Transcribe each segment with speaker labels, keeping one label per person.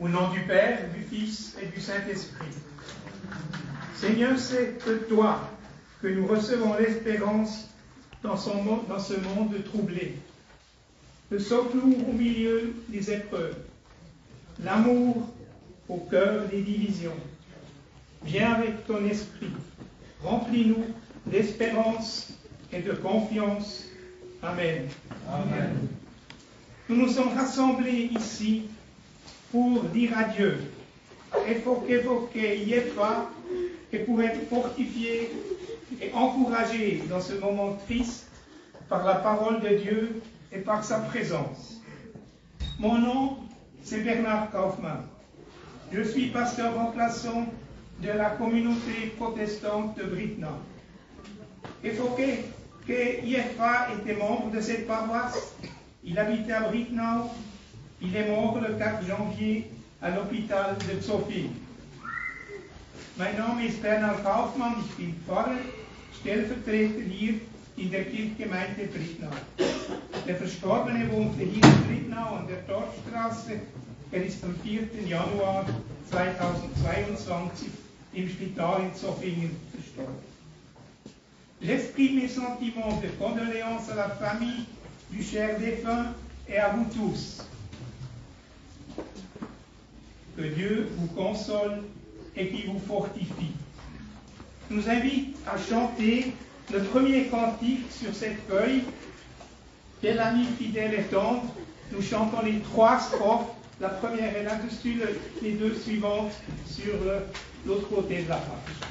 Speaker 1: Au nom du Père, du Fils et du Saint-Esprit. Seigneur, c'est de toi que nous recevons l'espérance dans ce monde troublé. Le secours au milieu des épreuves, l'amour au cœur des divisions. Viens avec ton esprit, remplis-nous d'espérance et de confiance. Amen.
Speaker 2: Amen.
Speaker 1: Nous nous sommes rassemblés ici pour dire adieu, évoquer Yéfa, et pour être fortifiés et encouragés dans ce moment triste par la parole de Dieu et par sa présence. Mon nom, c'est Bernard Kaufmann. Je suis pasteur remplaçant de la communauté protestante de Britnau. Évoquer que Yéfa était membre de cette paroisse. Il habitait à Britnau. Il est mort le 4 janvier à l'hôpital de Zofingen. Mein Name ist Bernhard Kaufmann, ich bin Pfarrer, Stellvertreter hier in der Kirchgemeinde Britnau. Der Verstorbene wohnte hier in Britnau an der Dorfstraße. Er ist am 4. Januar 2022 im Spital in Zofingen verstorben. J'exprime mes sentiments de condoléances à la famille du cher défunt et à vous tous. Que Dieu vous console et qui vous fortifie. Je nous invite à chanter le premier cantique sur cette feuille. Quel ami fidèle et tendre. Nous chantons les 3 strophes. La première est là-dessus, les 2 suivantes sur l'autre côté de la page.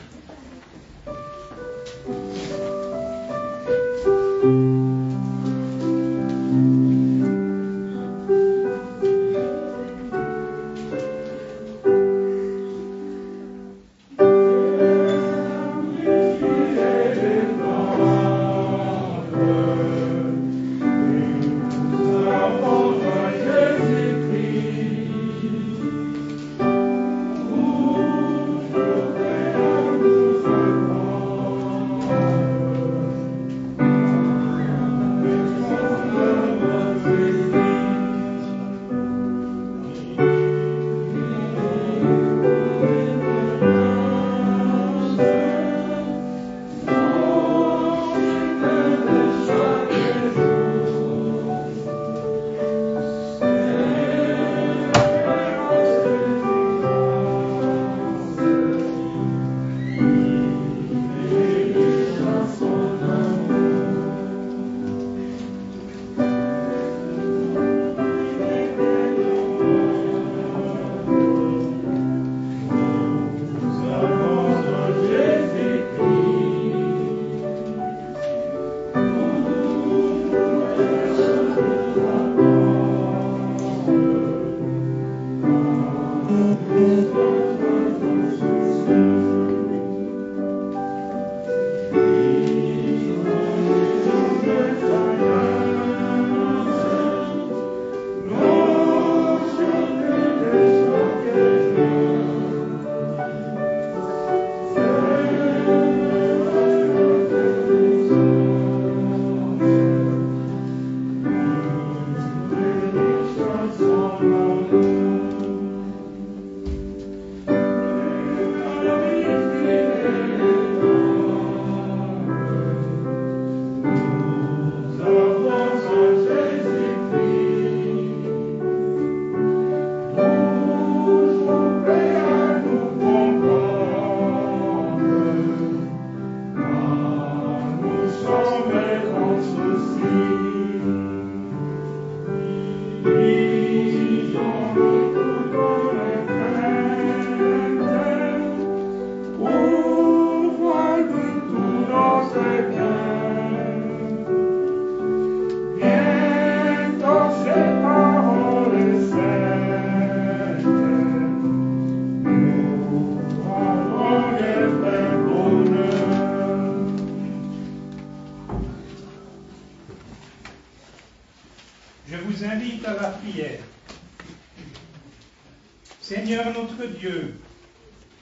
Speaker 1: Seigneur notre Dieu,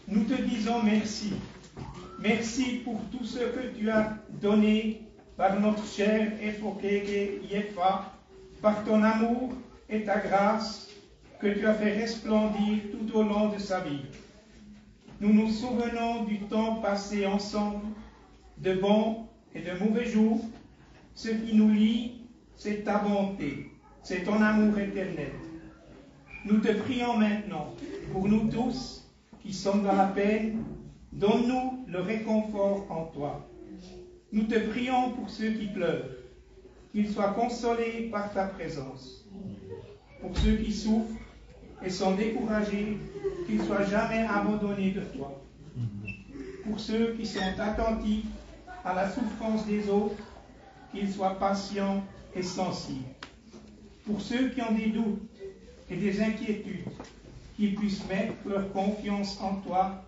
Speaker 1: nous te disons merci. Merci pour tout ce que tu as donné par notre cher Efokege Yéfa, par ton amour et ta grâce que tu as fait resplendir tout au long de sa vie. Nous nous souvenons du temps passé ensemble, de bons et de mauvais jours. Ce qui nous lie, c'est ta bonté, c'est ton amour éternel. Nous te prions maintenant, pour nous tous qui sommes dans la peine, donne-nous le réconfort en toi. Nous te prions pour ceux qui pleurent, qu'ils soient consolés par ta présence. Pour ceux qui souffrent et sont découragés, qu'ils soient jamais abandonnés de toi. Pour ceux qui sont attentifs à la souffrance des autres, qu'ils soient patients et sensibles. Pour ceux qui ont des doutes et des inquiétudes, qu'ils puissent mettre leur confiance en toi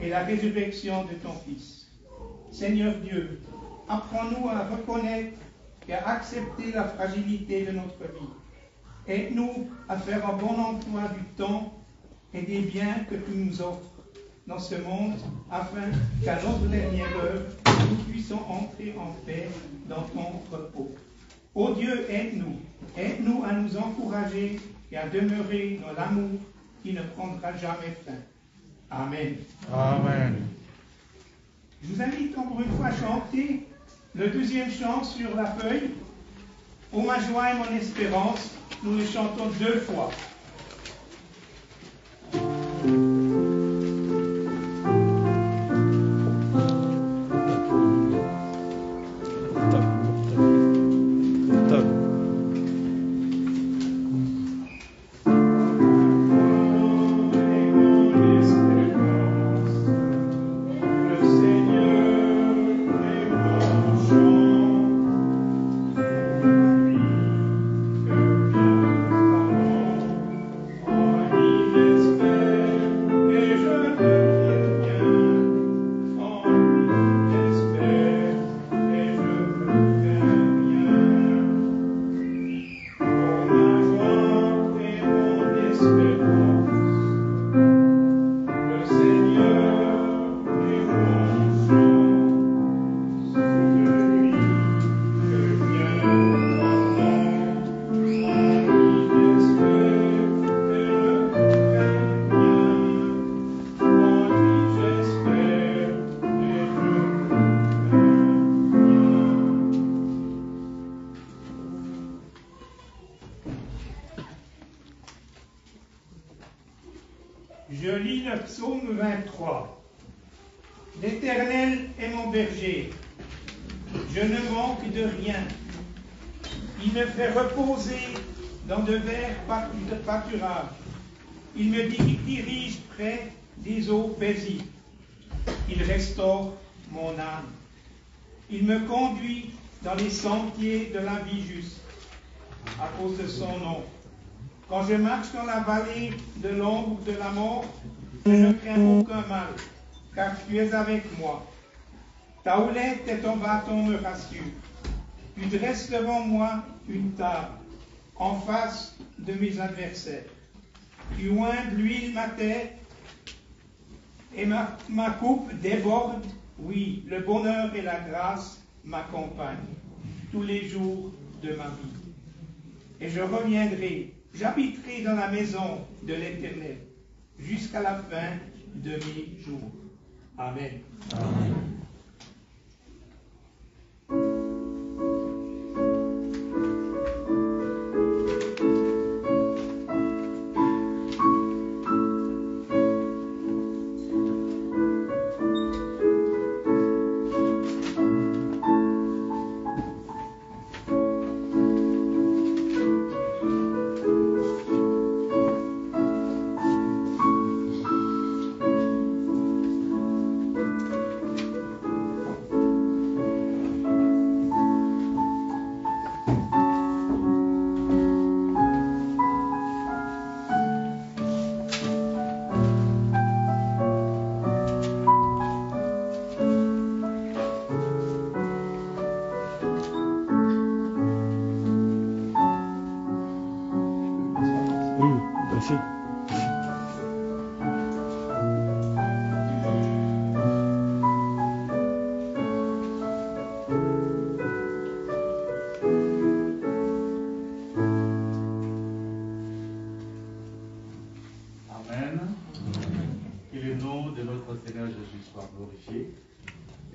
Speaker 1: et la résurrection de ton Fils. Seigneur Dieu, apprends-nous à reconnaître et à accepter la fragilité de notre vie. Aide-nous à faire un bon emploi du temps et des biens que tu nous offres dans ce monde, afin qu'à notre dernière heure, nous puissions entrer en paix dans ton repos. Ô Dieu, aide-nous. Aide-nous à nous encourager et à demeurer dans l'amour qui ne prendra jamais fin. Amen.
Speaker 2: Amen.
Speaker 1: Je vous invite encore une fois à chanter le deuxième chant sur la feuille. Ô ma joie et mon espérance, nous le chantons 2 fois. Je lis le psaume 23. L'Éternel est mon berger, je ne manque de rien. Il me fait reposer dans de verts pâturages. Il me dirige près des eaux paisibles. Il restaure mon âme. Il me conduit dans les sentiers de la vie juste, à cause de son nom. Quand je marche dans la vallée de l'ombre de la mort, je ne crains aucun mal, car tu es avec moi. Ta houlette et ton bâton me rassurent. Tu dresses devant moi une table, en face de mes adversaires. Tu oins de l'huile ma tête, et ma coupe déborde. Oui, le bonheur et la grâce m'accompagnent tous les jours de ma vie. Et je reviendrai, j'habiterai dans la maison de l'Éternel jusqu'à la fin de mes jours. Amen.
Speaker 2: Amen. glorifié.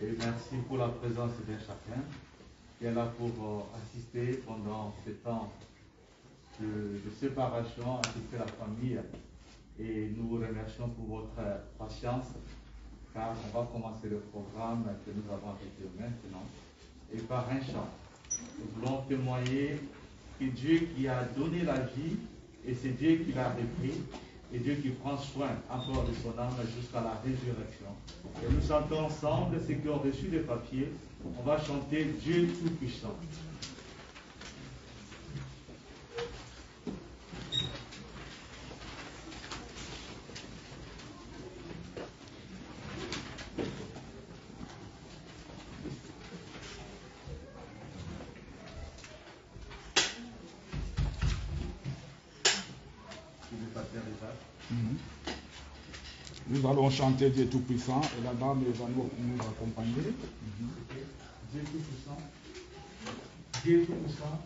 Speaker 2: Et merci pour la présence de chacun qui est là pour assister pendant ce temps de séparation, assister la famille. Et nous vous remercions pour votre patience, car on va commencer le programme que nous avons avec eux maintenant. Et par un chant, nous voulons témoigner que Dieu qui a donné la vie, et c'est Dieu qui l'a repris, et Dieu qui prend soin encore de son âme jusqu'à la résurrection. Et nous chantons ensemble, ceux qui ont reçu le papier, on va chanter Dieu Tout-Puissant.
Speaker 3: Nous allons chanter Dieu Tout-Puissant et la dame va nous accompagner.
Speaker 2: Dieu Tout-Puissant. Dieu Tout-Puissant.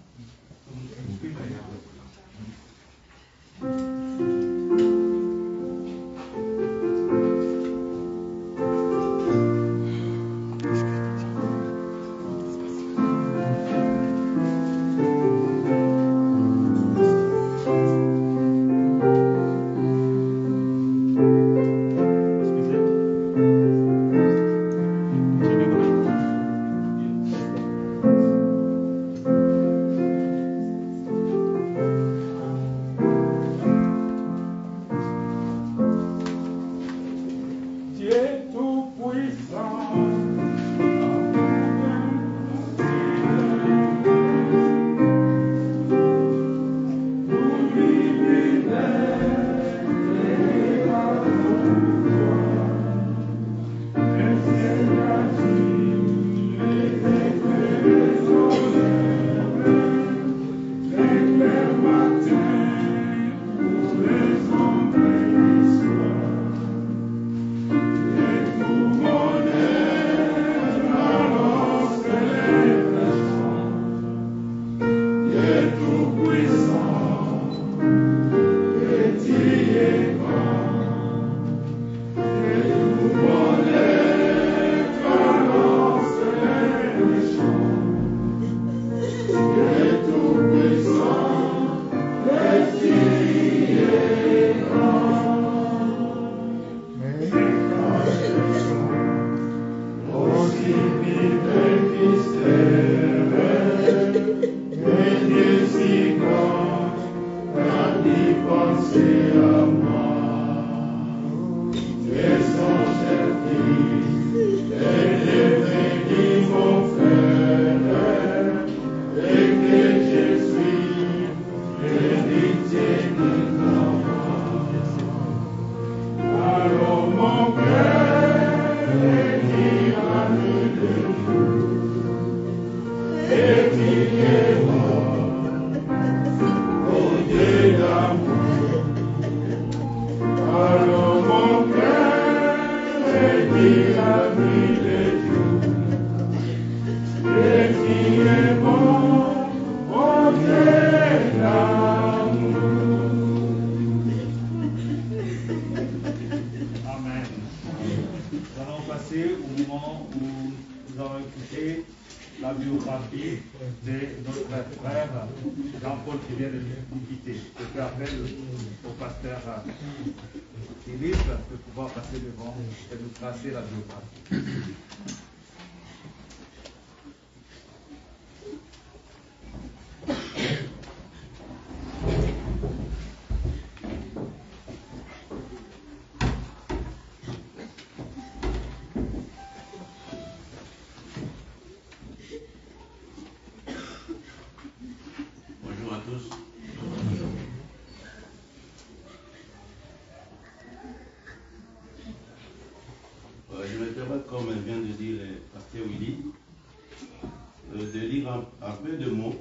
Speaker 4: Comme vient de dire Pasteur Willy, de lire un peu de mots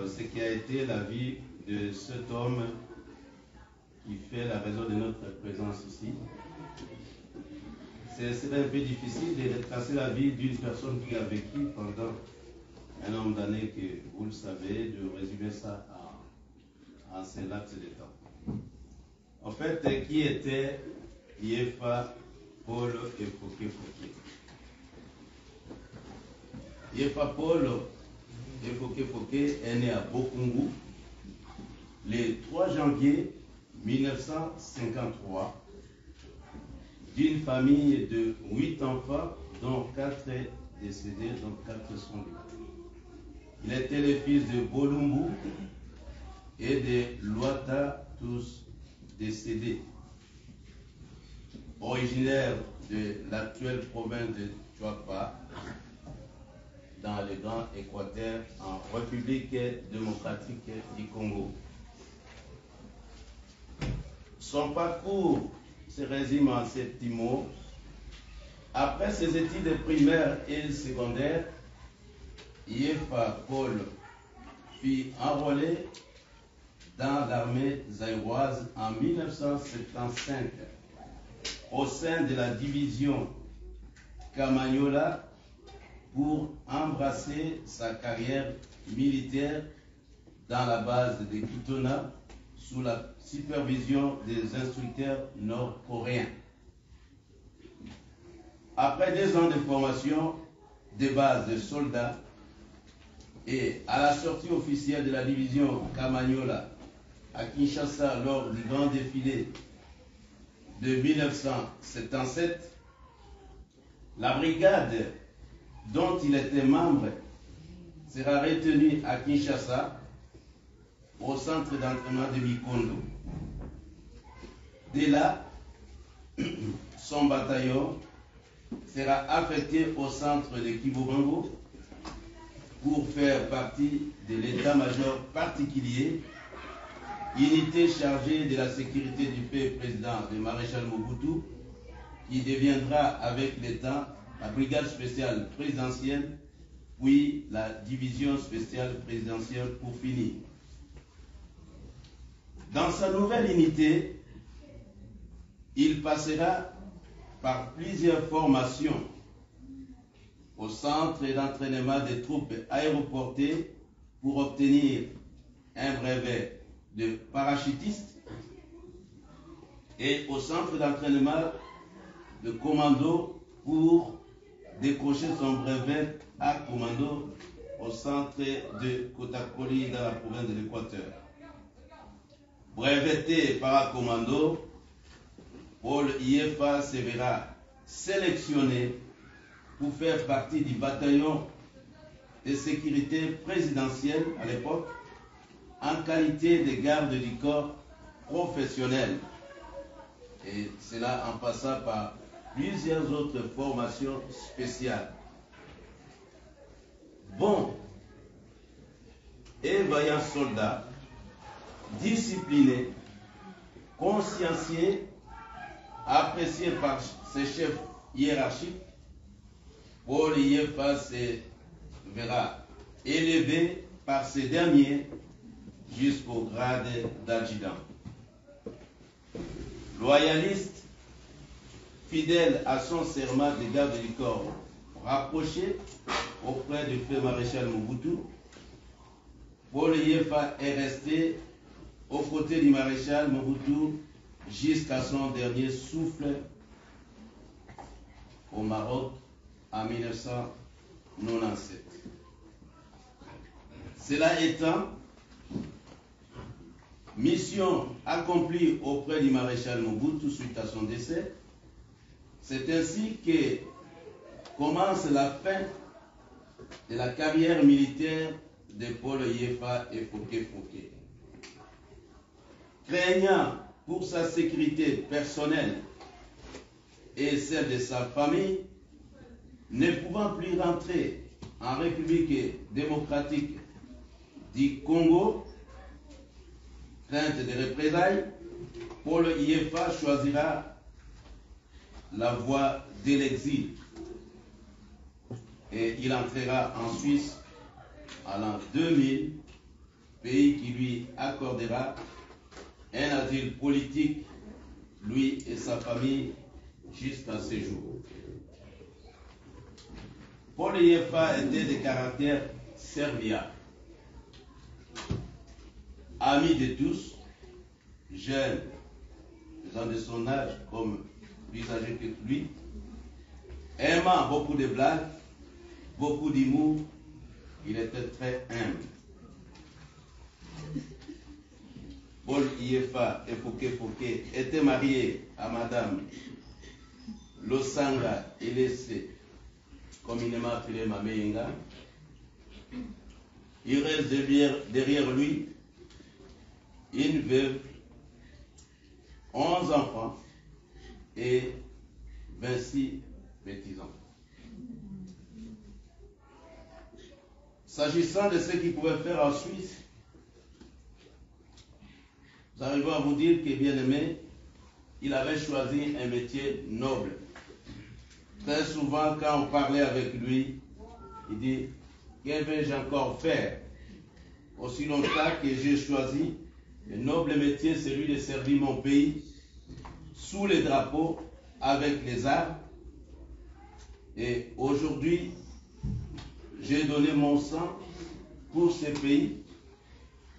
Speaker 4: ce qui a été la vie de cet homme qui fait la raison de notre présence ici. C'est un peu difficile de retracer la vie d'une personne qui a vécu pendant un nombre d'années que vous le savez, de résumer ça en ce laps de temps. En fait, qui était Yefa Paul Efoké. Yefa Paul Efoké est né à Bokungu le 3 janvier 1953 d'une famille de 8 enfants, dont 4 décédés, dont 4 sont libres. Il était le fils de Bolumbu et de Luata, tous décédés. Originaire de l'actuelle province de Chuapa, dans le Grand Équateur, en République démocratique du Congo. Son parcours se résume en ces petits mots. Après ses études primaires et secondaires, Yefa Paul fut enrôlé dans l'armée zaïroise en 1975 au sein de la division Kamanyola pour embrasser sa carrière militaire dans la base de Kitona sous la supervision des instructeurs nord-coréens. Après 2 ans de formation de base de soldats et à la sortie officielle de la division Kamanyola à Kinshasa lors du grand défilé de 1977, la brigade dont il était membre sera retenue à Kinshasa au centre d'entraînement de Mikondo. Dès là, son bataillon sera affecté au centre de Kibobango pour faire partie de l'état-major particulier, unité chargée de la sécurité du peuple président de maréchal Mobutu, qui deviendra avec le temps la brigade spéciale présidentielle, puis la division spéciale présidentielle pour finir. Dans sa nouvelle unité, il passera par plusieurs formations au centre d'entraînement des troupes aéroportées pour obtenir un brevet de parachutiste et au centre d'entraînement de commando pour décrocher son brevet à commando au centre de Kotakoli dans la province de l'Équateur. Breveté paracommando, Paul Yefa se verra sélectionné pour faire partie du bataillon de sécurité présidentielle à l'époque en qualité de garde du corps professionnel. Et cela en passant par plusieurs autres formations spéciales. Bon et vaillant soldat, discipliné, consciencieux, apprécié par ses chefs hiérarchiques, Paul Yefa se verra élevé par ces derniers jusqu'au grade d'adjudant. Loyaliste, fidèle à son serment de garde du corps, rapproché auprès du feu maréchal Mobutu, Paul Yefa est resté aux côtés du maréchal Mobutu jusqu'à son dernier souffle au Maroc en 1997. Cela étant, mission accomplie auprès du maréchal Mobutu suite à son décès, c'est ainsi que commence la fin de la carrière militaire de Paul Yefa Efoké. Craignant pour sa sécurité personnelle et celle de sa famille, ne pouvant plus rentrer en République démocratique du Congo, crainte de représailles, Paul Yefa choisira la voie de l'exil et il entrera en Suisse en l'an 2000, pays qui lui accordera un asile politique, lui et sa famille, jusqu'à ce jour. Paul Yefa était de caractère serviable, ami de tous, jeune, gens de son âge comme plus âgé que lui, aimant beaucoup de blagues, beaucoup d'humour, il était très humble. Paul Iefa Efoke était marié à Madame Losanga Elese, communément appelée Mameinga. Il reste derrière lui une veuve, 11 enfants et 26 petits-enfants. S'agissant de ce qu'il pouvait faire en Suisse, nous arrivons à vous dire que, bien aimé, il avait choisi un métier noble. Très souvent, quand on parlait avec lui, il dit, que vais-je encore faire? Aussi longtemps que j'ai choisi le noble métier, celui de servir mon pays, sous les drapeaux, avec les armes. Et aujourd'hui, j'ai donné mon sang pour ce pays.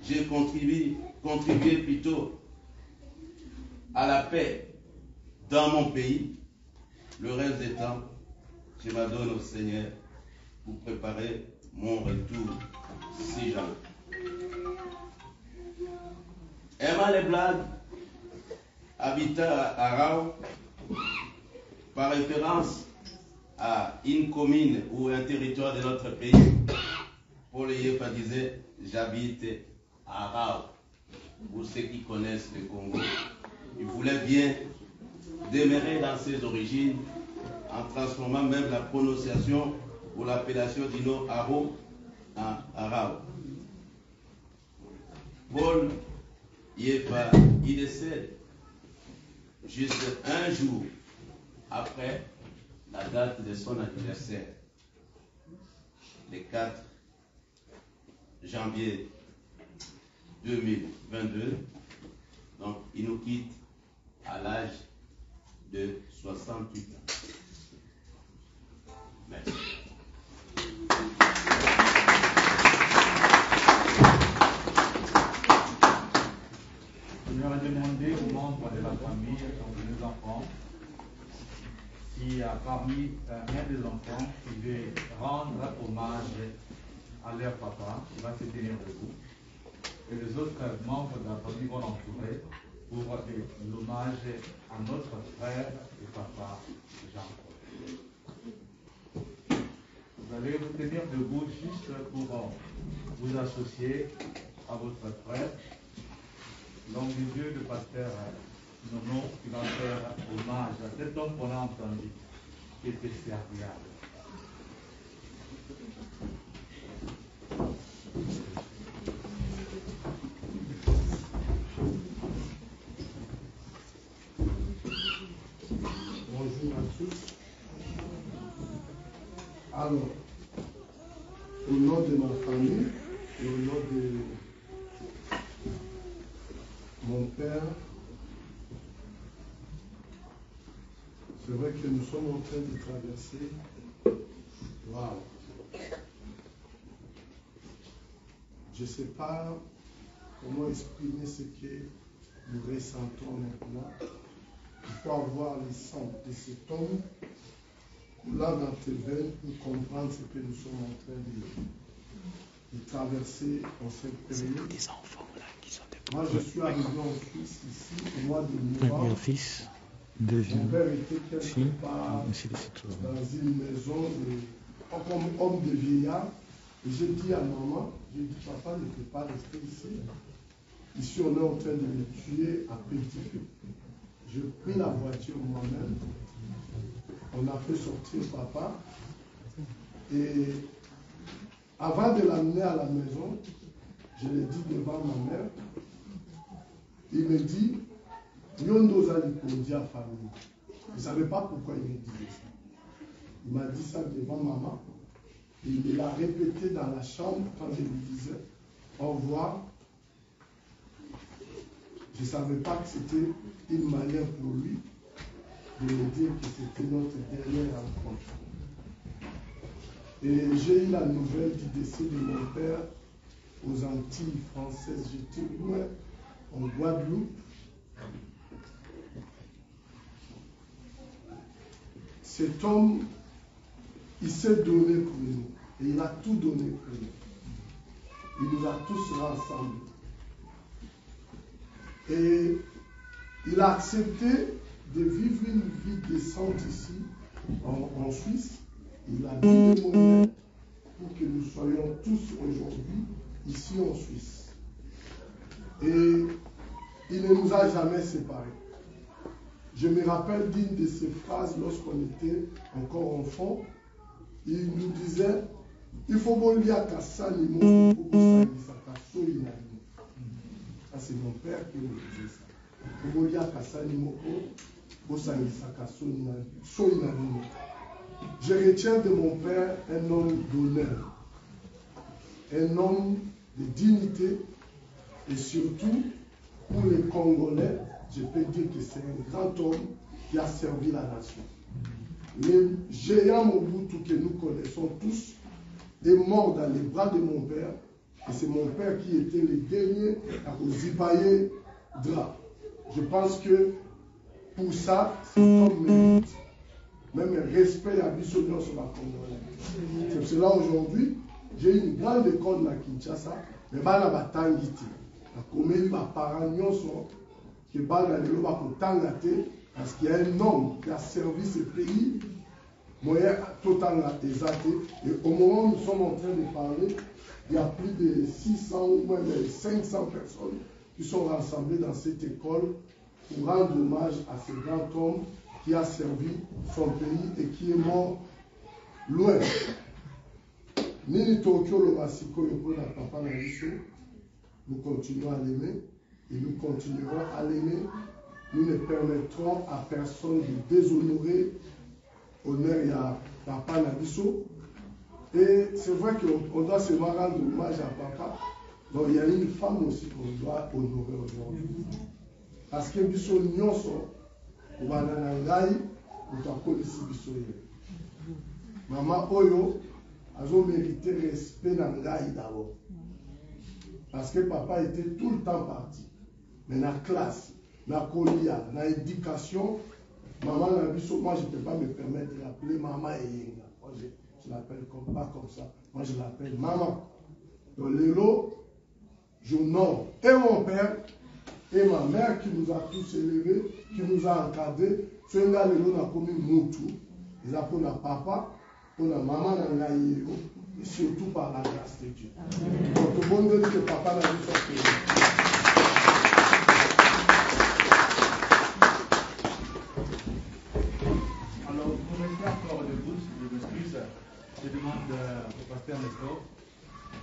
Speaker 4: J'ai contribué plutôt à la paix dans mon pays. Le reste des temps, je m'adonne au Seigneur pour préparer mon retour, si jamais. Aimant les blagues, habitant à Rao, par référence à une commune ou un territoire de notre pays, Paul Iefa disait, j'habite à Rao. Pour ceux qui connaissent le Congo, il voulait bien demeurer dans ses origines en transformant même la prononciation ou l'appellation du nom Aro en Arao. Paul Iefa, il décède juste un jour après la date de son anniversaire, le 4 janvier 2022. Donc, il nous quitte à l'âge de 68 ans. Merci.
Speaker 2: Je vais demander aux membres de la famille, donc les enfants, si parmi un des enfants qui veut rendre hommage à leur papa, il va se tenir debout. Et les autres membres de la famille vont l'entourer pour l'hommage à notre frère et papa Jean-Paul. Vous allez vous tenir debout juste pour vous associer à votre frère. Longue Dieu, le pasteur Nono, qui va faire hommage à cet homme qu'on a entendu, qui était serviable.
Speaker 5: Bonjour à tous. Alors, au nom de ma famille et au nom de mon père, c'est vrai que nous sommes en train de traverser. Waouh! Je ne sais pas comment exprimer ce que nous ressentons maintenant. Il faut avoir le sang de cet homme coulant dans tes veines pour comprendre ce que nous sommes en train de traverser en cette période.
Speaker 3: Des enfants là qui sont des
Speaker 5: Moi, je suis arrivé en Suisse ici au mois de novembre.
Speaker 3: Premier fils,
Speaker 5: Mon
Speaker 3: deuxième
Speaker 5: père était quelque
Speaker 3: fille,
Speaker 5: part
Speaker 3: ainsi de suite.
Speaker 5: dans une maison comme homme de vieillard. Et j'ai dit à maman, j'ai dit, papa ne peut pas rester ici. Ici, on est en train de le tuer à petit feu. J'ai pris la voiture moi-même. On a fait sortir papa. Et avant de l'amener à la maison, je l'ai dit devant ma mère. Il me dit, Yondo Zalipondi à famille. Je ne savais pas pourquoi il me disait ça. Il m'a dit ça devant maman. Et il l'a répété dans la chambre quand je lui disais au revoir. Je ne savais pas que c'était une manière pour lui de me dire que c'était notre dernière rencontre. Et j'ai eu la nouvelle du décès de mon père aux Antilles françaises. J'étais loin en Guadeloupe. Cet homme il s'est donné pour nous. Et il a tout donné pour nous. Il nous a tous rassemblés. Et il a accepté de vivre une vie décente ici, en Suisse. Il a mis les moyens pour que nous soyons tous aujourd'hui ici en Suisse. Et il ne nous a jamais séparés. Je me rappelle d'une de ses phrases lorsqu'on était encore enfant. Il nous disait, il faut bolia kasani mo pour ça c'est mon père qui nous disait ça. Il faut bolia kasani mo pour je retiens de mon père un homme d'honneur, un homme de dignité et surtout pour les Congolais, je peux dire que c'est un grand homme qui a servi la nation. Le géant Mobutu que nous connaissons tous est mort dans les bras de mon père et c'est mon père qui était le dernier à Zipaye Dra. Je pense que pour ça, c'est comme mérite. Même un respect à Bissonion sur la Congolais. C'est cela aujourd'hui, j'ai une grande école à Kinshasa, mais bana batangiti. La comédie ma parents nyonso que bana lelo ba kotangate parce qu'il y a un homme qui a servi ce pays moyen totalement exalté. Et au moment où nous sommes en train de parler, il y a plus de 600 ou même 500 personnes qui sont rassemblées dans cette école pour rendre hommage à ce grand homme qui a servi son pays et qui est mort loin. Nini Tokyo le Masiko Yopona Papa Naïso, nous continuons à l'aimer et nous continuerons à l'aimer. Nous ne permettrons à personne de déshonorer honneur à Papa Naïso. Et c'est vrai qu'on doit se rendre hommage à Papa. Donc il y a une femme aussi qu'on doit honorer aujourd'hui. Parce que Bisso Nyonso, Wananangai, utakolisi biso ye. Maman Oyo, azo mérité respect nangai d'abord. Parce que papa était tout le temps parti. Mais dans la classe, dans la colia, dans l'éducation, maman Nabiso, moi je ne peux pas me permettre de l'appeler maman Eyenga. Moi je l'appelle pas comme ça. Moi je l'appelle maman. Donc Lélo, j'honore et mon père et ma mère qui nous a tous élevés, qui nous a encadrés. C'est un gars qui a commis Moutou. Ils ont pour la papa, pour la maman, et surtout par la grâce de Dieu. Donc, tout le monde dit que papa n'a vu son pays.
Speaker 2: Alors, pour rester encore debout, je m'excuse, je demande au pasteur Nestor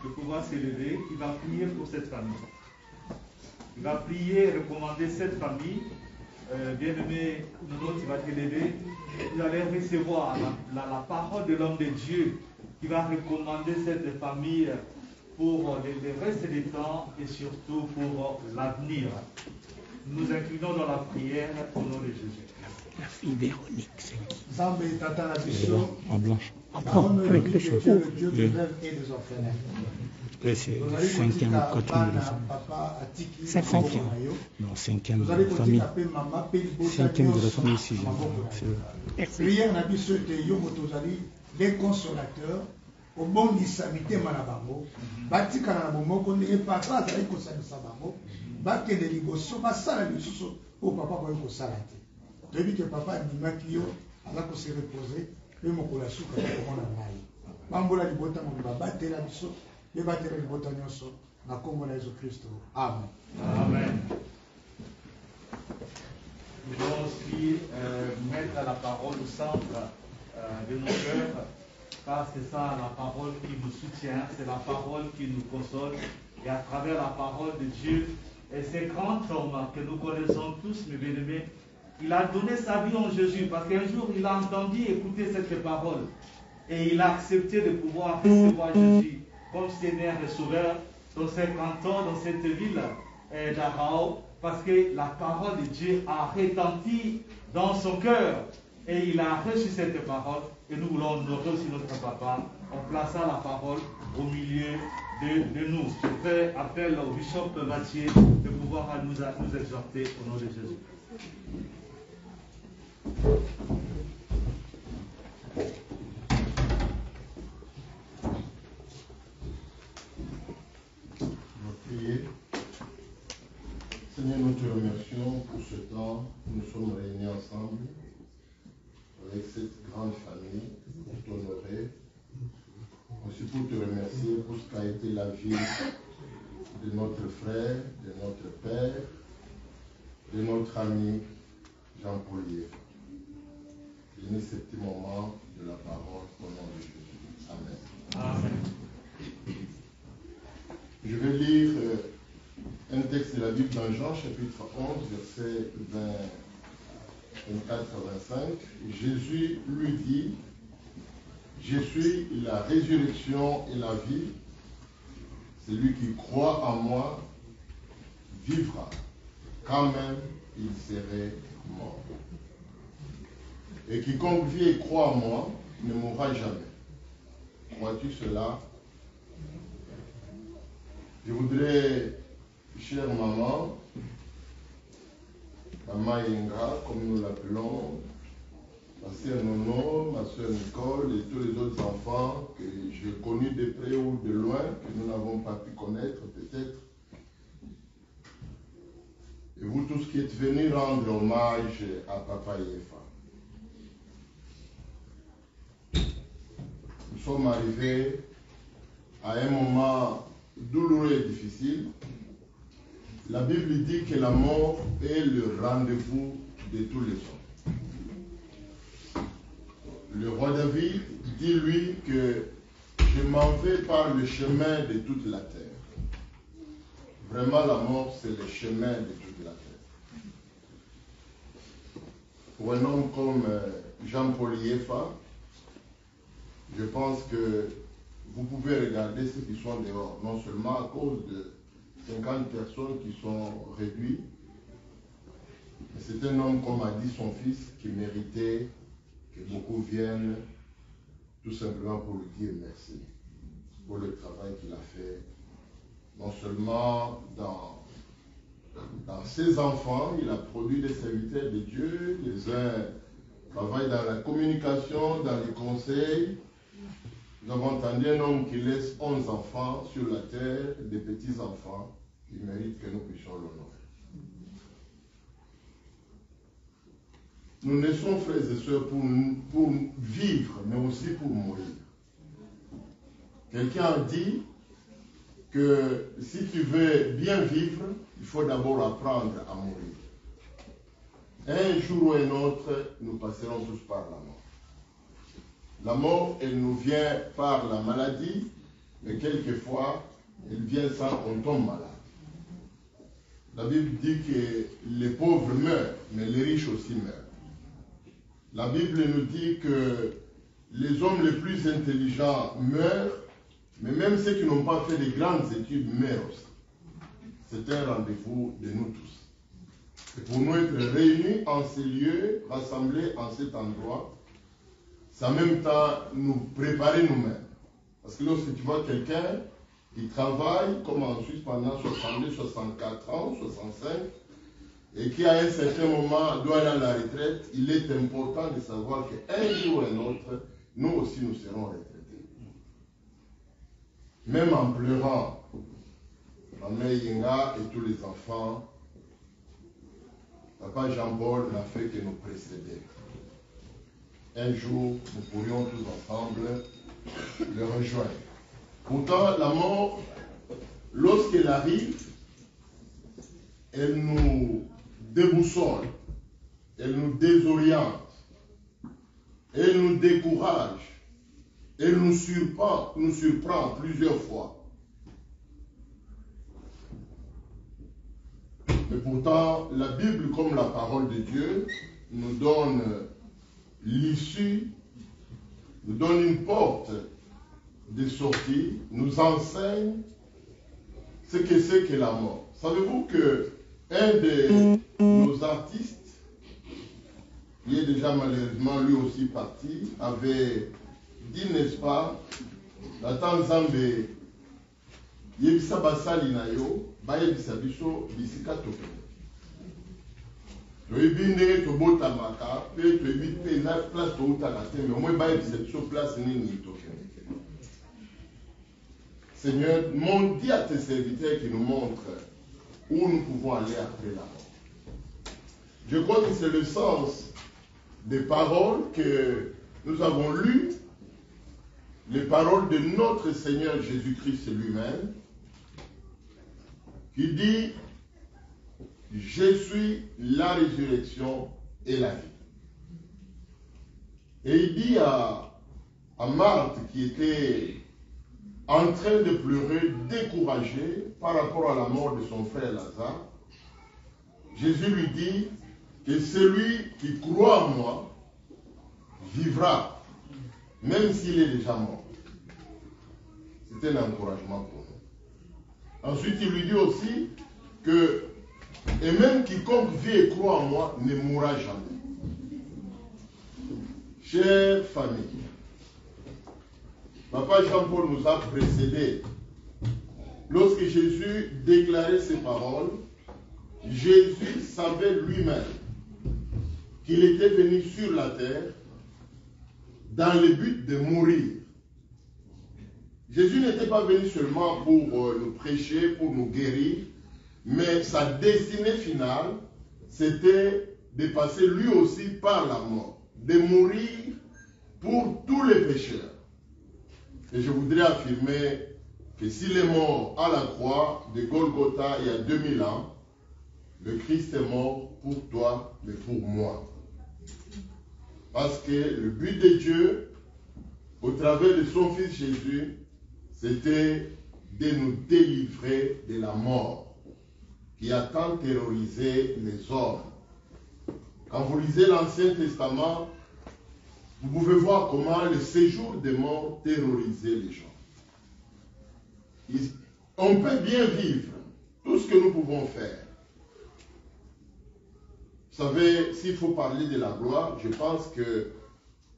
Speaker 2: de pouvoir s'élever. Il va prier pour cette famille. Il va prier et recommander cette famille. Bien-aimé, nous il va t'élever. Vous allez recevoir la parole de l'homme de Dieu qui va recommander cette famille pour le reste du temps et surtout pour l'avenir. Nous nous inclinons dans la prière au nom de Jésus.
Speaker 3: La fille Véronique, c'est qui?
Speaker 6: Zambé Tata la Bisso,
Speaker 3: en blanche.
Speaker 6: avec le cheveu. Le Dieu des rêves et des orphelins.
Speaker 3: Après, c'est le cinquième quatrième de la famille. C'est le cinquième. Non, cinquième de la famille. Cinquième de la famille ici.
Speaker 6: Prière n'a pas sauté, Yomotozali, les consolateurs, au bon dissamité Manabango, Batika Nabongo, qu'on n'est pas grâce à l'écossaire de Sabango, Baké de Liboso, Bassala de Sousso, au papa pour le Salate. Tu as vu que papa a dit Makio, alors qu'on s'est reposé, et mon colasou, comme on a maillé. Bambola di Bota, mon baba, Tela Bisso. Et battre le bouton na Congo de Jésus-Christ. Amen.
Speaker 2: Amen. Nous allons aussi mettre la parole au centre de nos cœurs, car c'est ça la parole qui nous soutient, c'est la parole qui nous console. Et à travers la parole de Dieu, et ce grand homme que nous connaissons tous, mes bien-aimés, il a donné sa vie en Jésus, parce qu'un jour il a entendu écouter cette parole, et il a accepté de pouvoir recevoir Jésus comme Seigneur et Sauveur dans ces cantons, dans cette ville d'Arao, parce que la parole de Dieu a retenti dans son cœur et il a reçu cette parole. Et nous voulons honorer aussi notre papa en plaçant la parole au milieu de nous. Je fais appel au bishop Mathieu de pouvoir nous exhorter au nom de Jésus.
Speaker 5: Seigneur, nous te remercions pour ce temps où nous sommes réunis ensemble avec cette grande famille pour t'honorer. Aussi pour te remercier pour ce qu'a été la vie de notre frère, de notre père, de notre ami Jean-Paul Yéfa. Bénis ce petit moment de la parole au nom de Jésus. Amen. Amen. Je vais lire un texte de la Bible dans Jean, chapitre 11, versets 24 à 25. Jésus lui dit, « Je suis la résurrection et la vie. Celui qui croit en moi vivra, quand même il serait mort. Et quiconque vit et croit en moi ne mourra jamais. » Crois-tu cela? Je voudrais, chère maman, Maman Yenga, comme nous l'appelons, ma sœur Nono, ma sœur Nicole et tous les autres enfants que j'ai connus de près ou de loin, que nous n'avons pas pu connaître peut-être. Et vous tous qui êtes venus rendre hommage à Papa Yéfa. Nous sommes arrivés à un moment douloureux et difficile. La Bible dit que la mort est le rendez-vous de tous les hommes. Le roi David dit lui que je m'en vais par le chemin de toute la terre. Vraiment, la mort, c'est le chemin de toute la terre. Pour un homme comme Jean-Paul Yéfa, je pense que vous pouvez regarder ceux qui sont dehors, non seulement à cause de 50 personnes qui sont réduites, mais c'est un homme, comme a dit son fils, qui méritait que beaucoup viennent tout simplement pour lui dire merci pour le travail qu'il a fait, non seulement dans ses enfants, il a produit des serviteurs de Dieu, les uns travaillent dans la communication, dans les conseils. Nous avons entendu un homme qui laisse 11 enfants sur la terre, des petits-enfants, qui méritent que nous puissions l'honorer. Nous naissons, frères et sœurs, pour vivre, mais aussi pour mourir. Quelqu'un a dit que si tu veux bien vivre, il faut d'abord apprendre à mourir. Un jour ou un autre, nous passerons tous par la mort. La mort, elle nous vient par la maladie, mais quelquefois, elle vient sans qu'on tombe malade. La Bible dit que les pauvres meurent, mais les riches aussi meurent. La Bible nous dit que les hommes les plus intelligents meurent, mais même ceux qui n'ont pas fait de grandes études meurent aussi. C'est un rendez-vous de nous tous. Et pour nous être réunis en ces lieux, rassemblés en cet endroit, c'est en même temps nous préparer nous-mêmes. Parce que lorsque tu vois quelqu'un qui travaille, comme en Suisse pendant 62, 64 ans, 65, et qui à un certain moment doit aller à la retraite, il est important de savoir qu'un jour ou un autre, nous aussi nous serons retraités. Même en pleurant, Maman Yenga et tous les enfants, Papa Jean-Paul n'a fait que nous précéder. Un jour, nous pourrions tous ensemble le rejoindre. Pourtant, la mort, lorsqu'elle arrive, elle nous déboussole, elle nous désoriente, elle nous décourage, elle nous surprend plusieurs fois. Mais pourtant, la Bible, comme la parole de Dieu, nous donne l'issue, nous donne une porte de sortie, nous enseigne ce que c'est que la mort. Savez-vous que un de nos artistes, qui est déjà malheureusement lui aussi parti, avait dit, n'est-ce pas, la Tanzambé, yebisa basali na yo, bayebisa biso bisika tokende. Toyebi ndenge tobotamaka, pe toyebi pe na place toutaka te, mais au moins bayebisa biso place nini tokende. Seigneur, dis à tes serviteurs qui nous montrent où nous pouvons aller après la mort. Je crois que c'est le sens des paroles que nous avons lues, les paroles de notre Seigneur Jésus-Christ lui-même, qui dit « Je suis la résurrection et la vie ». Et il dit à Marthe, qui était en train de pleurer, découragée par rapport à la mort de son frère Lazare, Jésus lui dit que celui qui croit en moi vivra, même s'il est déjà mort. C'est un encouragement pour nous. Ensuite, il lui dit aussi que, et même quiconque vit et croit en moi ne mourra jamais. Chère famille, Papa Jean-Paul nous a précédés. Lorsque Jésus déclarait ces paroles, Jésus savait lui-même qu'il était venu sur la terre dans le but de mourir. Jésus n'était pas venu seulement pour nous prêcher, pour nous guérir, mais sa destinée finale, c'était de passer lui aussi par la mort, de mourir pour tous les pécheurs. Et je voudrais affirmer que s'il est mort à la croix de Golgotha il y a 2000 ans, le Christ est mort pour toi, mais pour moi. Parce que le but de Dieu, au travers de son Fils Jésus, c'était de nous délivrer de la mort qui a tant terrorisé les hommes. Quand vous lisez l'Ancien Testament, vous pouvez voir comment le séjour des morts terrorisait les gens. On peut bien vivre tout ce que nous pouvons faire. Vous savez, s'il faut parler de la gloire, je pense que,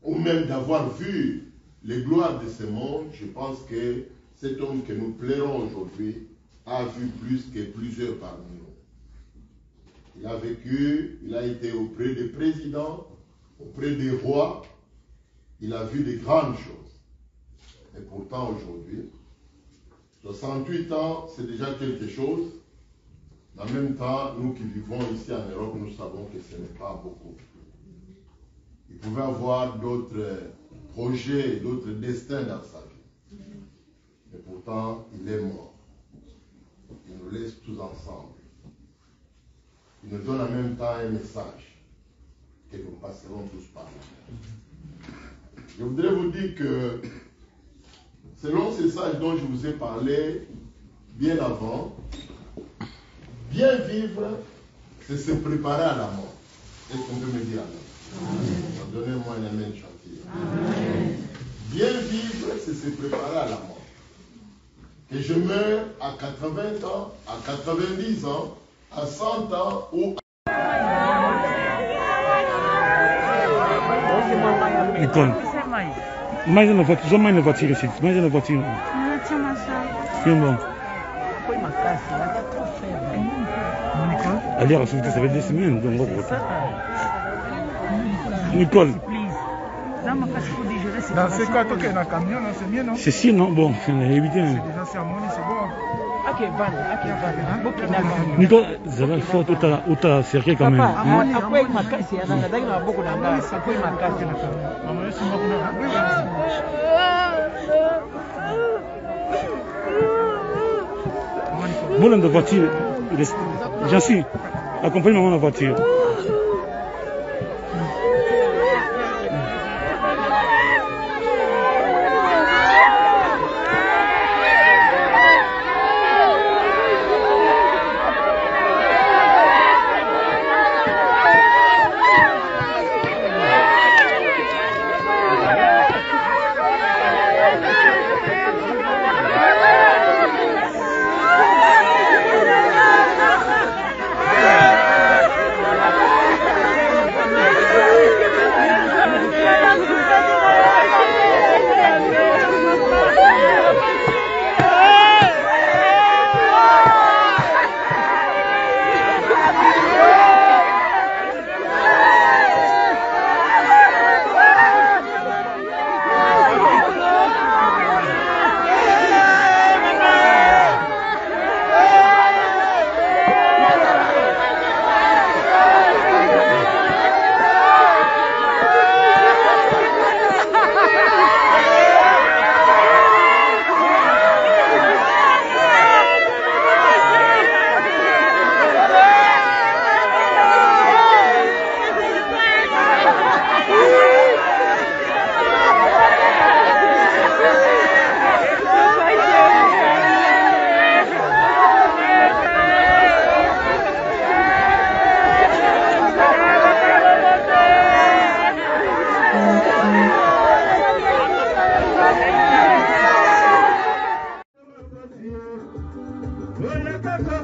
Speaker 5: ou même d'avoir vu les gloires de ce monde, je pense que cet homme que nous plairons aujourd'hui a vu plus que plusieurs parmi nous. Il a vécu, il a été auprès des présidents, auprès des rois, il a vu de grandes choses. Et pourtant aujourd'hui, 68 ans, c'est déjà quelque chose. En même temps, nous qui vivons ici en Europe, nous savons que ce n'est pas beaucoup. Il pouvait avoir d'autres projets, d'autres destins dans sa vie. Et pourtant, il est mort. Il nous laisse tous ensemble. Il nous donne en même temps un message que nous passerons tous par là. Je voudrais vous dire que, selon ces sages dont je vous ai parlé bien avant, bien vivre, c'est se préparer à la mort. Est-ce qu'on peut me dire amen? Donnez-moi un amen gentil. Amen. Bien vivre, c'est se préparer à la mort. Que je meure à 80 ans, à 90 ans, à 100 ans ou
Speaker 3: Nicole, mais na voiture, jamais na voiture ici, mais na voiture. C'est bon. Allez, ça fait des semaines, donc Nicole.
Speaker 7: Dans ce cas, tu es dans le camion, c'est mieux, non?
Speaker 3: C'est si, non? Bon, c'est évité.
Speaker 7: C'est déjà sermoné, c'est bon.
Speaker 3: Nicole, ça va faire tout à serrer quand même. Bon, dans la voiture, j'en suis. Accompagne-moi dans la voiture.
Speaker 5: Voilà,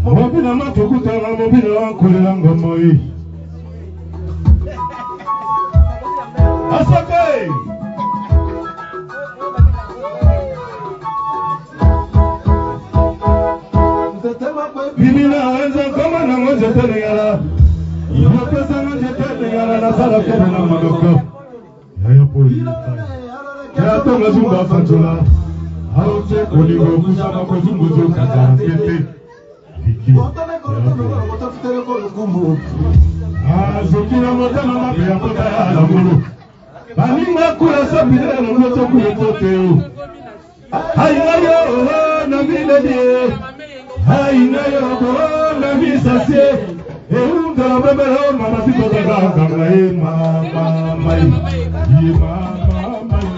Speaker 8: Mobina matokutanga mobina wakolela ngoma yi. Asake! Bibina wenza kama na moja tenegara. Yopesa moja tenegara na sala kena na magoko. Yaya poli. Yaya tonga zumba fatula. Haute oligo kusama kwa zumbuzo kaza tete. Fiki. Zokina motama mabe ya kota ya lamuru. Baninga kula sabile no moto kule toteo. Haina yo na miledi. Haina yo na misase. Eunda bebero mama siko daga kama e mama mai. Ye mama mai.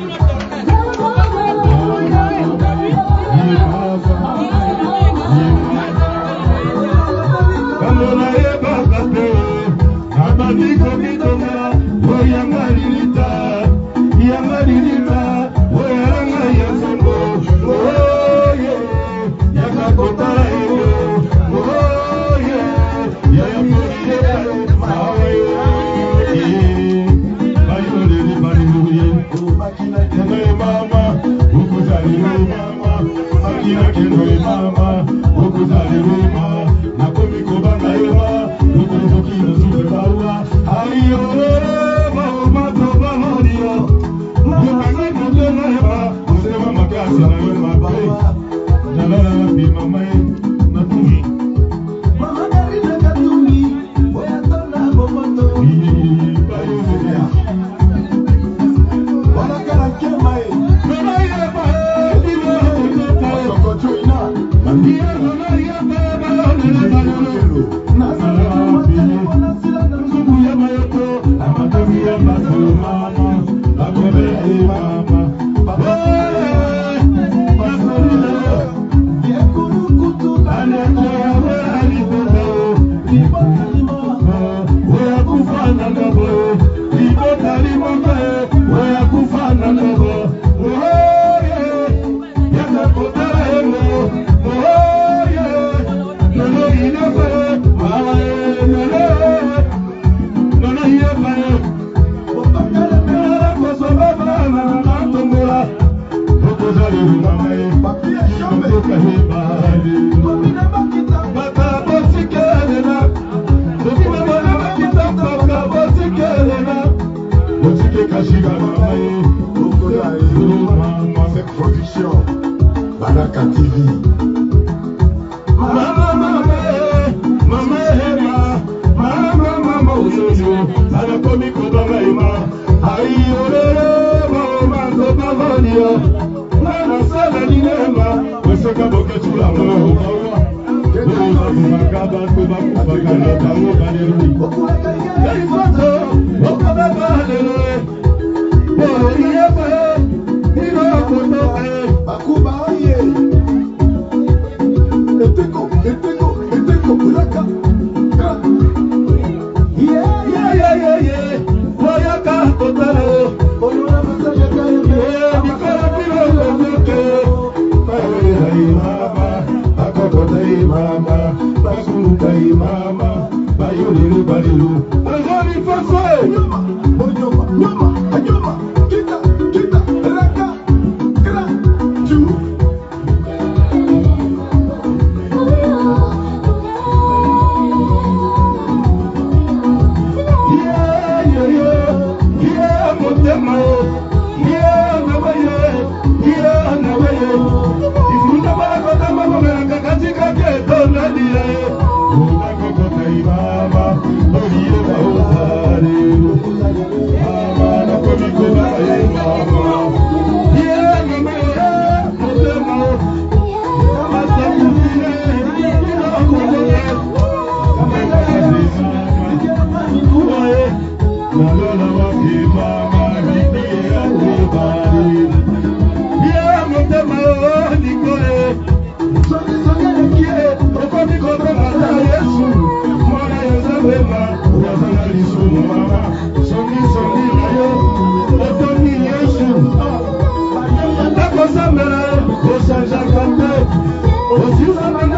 Speaker 8: Osimhen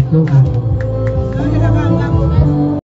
Speaker 8: Thank you.